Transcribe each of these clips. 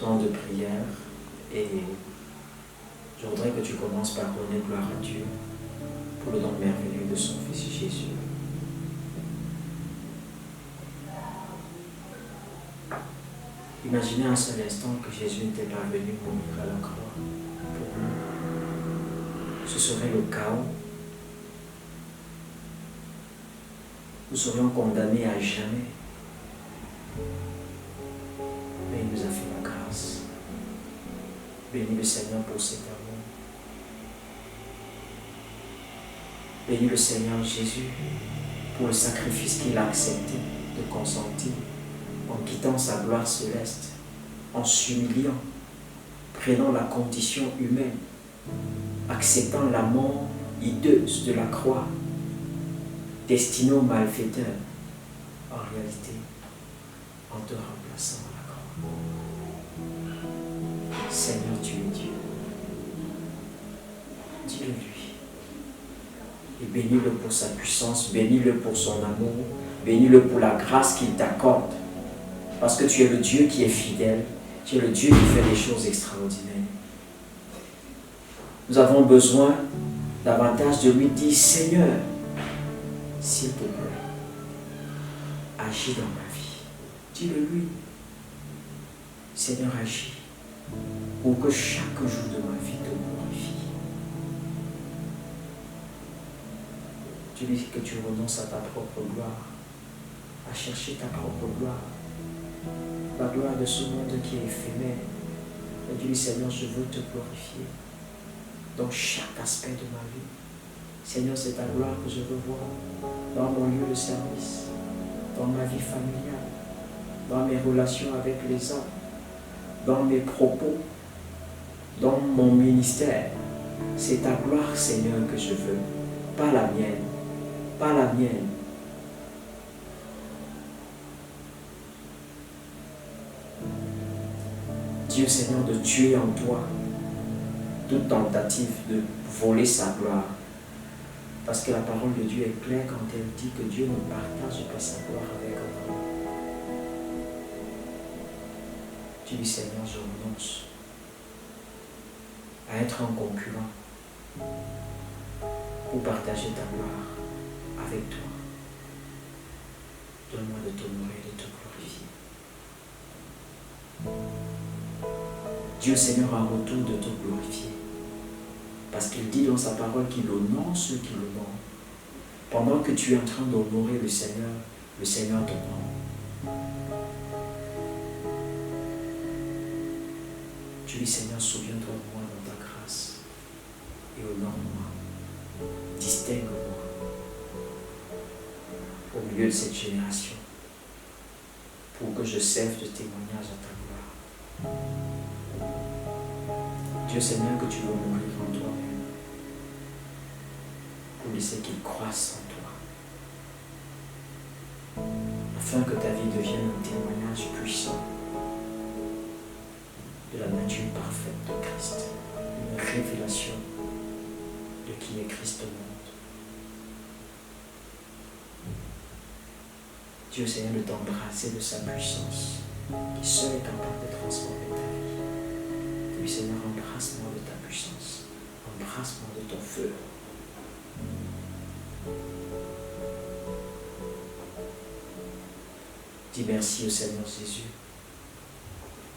temps de prière et je voudrais que tu commences par donner gloire à Dieu pour le don merveilleux de son Fils Jésus. Imaginez un seul instant que Jésus n'était pas venu mourir à la croix pour nous. Ce serait le chaos. Nous serions condamnés à jamais. Mais il nous a fait la grâce. Bénis le Seigneur pour cet amour. Bénis le Seigneur Jésus pour le sacrifice qu'il a accepté de consentir en quittant sa gloire céleste, en s'humiliant, prenant la condition humaine, acceptant la mort hideuse de la croix, destinée aux malfaiteurs, en réalité, en te remplaçant à la croix. Seigneur, tu es Dieu. Dis-le-lui. Et bénis-le pour sa puissance, bénis-le pour son amour, bénis-le pour la grâce qu'il t'accorde. Parce que tu es le Dieu qui est fidèle, tu es le Dieu qui fait des choses extraordinaires. Nous avons besoin davantage de lui dire, Seigneur, s'il te plaît, agis dans ma vie. Dis-le lui. Seigneur, agis pour que chaque jour de ma vie te glorifie. Tu dis que tu renonces à ta propre gloire, à chercher ta propre gloire, la gloire de ce monde qui est éphémère. Et tu dis, Seigneur, je veux te glorifier dans chaque aspect de ma vie. Seigneur, c'est ta gloire que je veux voir dans mon lieu de service, dans ma vie familiale, dans mes relations avec les hommes, dans mes propos, dans mon ministère. C'est ta gloire, Seigneur, que je veux, pas la mienne, pas la mienne. Dieu, Seigneur, de tuer en toi toute tentative de voler sa gloire. Parce que la parole de Dieu est claire quand elle dit que Dieu ne partage pas sa gloire avec un homme. Tu dis, Seigneur, je renonce à être un concurrent pour partager ta gloire avec toi. Donne-moi de t'honorer et de te glorifier. Dieu, Seigneur, a un retour de te glorifier. Parce qu'il dit dans sa parole qu'il honore ceux qui l'honorent. Pendant que tu es en train d'honorer le Seigneur t'honore. Tu dis, Seigneur, souviens-toi de moi dans ta grâce et honore-moi, distingue-moi au milieu de cette génération pour que je serve de témoignage à ta gloire. Dieu, Seigneur, que tu veux mourir en toi-même pour laisser qu'il croisse en toi, afin que ta vie devienne un témoignage puissant de la nature parfaite de Christ, une révélation de qui est Christ au monde. Dieu, Seigneur, de t'embrasser de sa puissance, qui seul est capable de transformer ta vie. Oui, Seigneur, embrasse-moi de ta puissance, embrasse-moi de ton feu. Dis merci au Seigneur Jésus,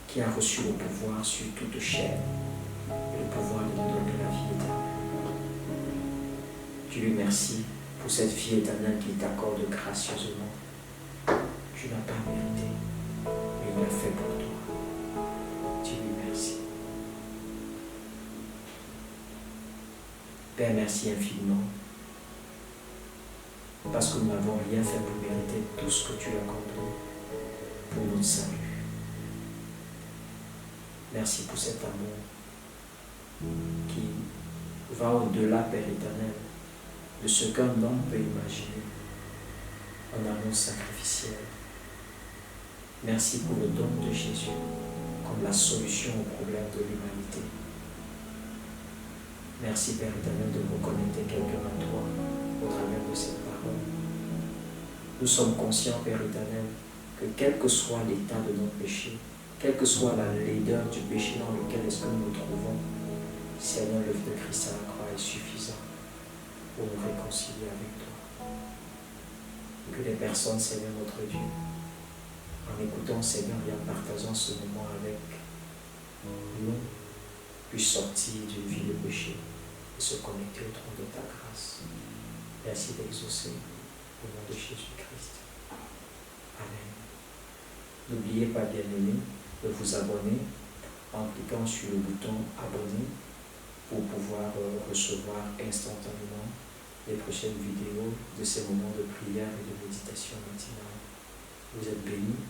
qui a reçu le pouvoir sur toute chair et le pouvoir de nous donner la vie éternelle. Tu lui remercie pour cette vie éternelle qu'il t'accorde gracieusement. Tu n'as pas mérité, mais il l'a fait pour toi. Tu lui remercies. Père, merci infiniment, parce que nous n'avons rien fait pour mériter tout ce que tu as accompli pour notre salut. Merci pour cet amour qui va au-delà, Père éternel, de ce qu'un homme peut imaginer, un amour sacrificiel. Merci pour le don de Jésus comme la solution au problème de l'humanité. Merci, Père éternel, de reconnecter quelqu'un à toi au travers de cette parole. Nous sommes conscients, Père éternel, que quel que soit l'état de notre péché, quelle que soit la laideur du péché dans lequel est-ce que nous nous trouvons, Seigneur, l'œuvre de Christ à la croix est suffisant pour nous réconcilier avec toi. Et que les personnes, Seigneur notre Dieu, en écoutant, Seigneur, et en partageant ce moment avec nous, puissent sortir d'une vie de péché et se connecter au trône de ta grâce. Merci d'exaucer au nom de Jésus-Christ. Amen. N'oubliez pas, bien-aimés, de vous abonner en cliquant sur le bouton abonner pour pouvoir recevoir instantanément les prochaines vidéos de ces moments de prière et de méditation matinale. Vous êtes bénis.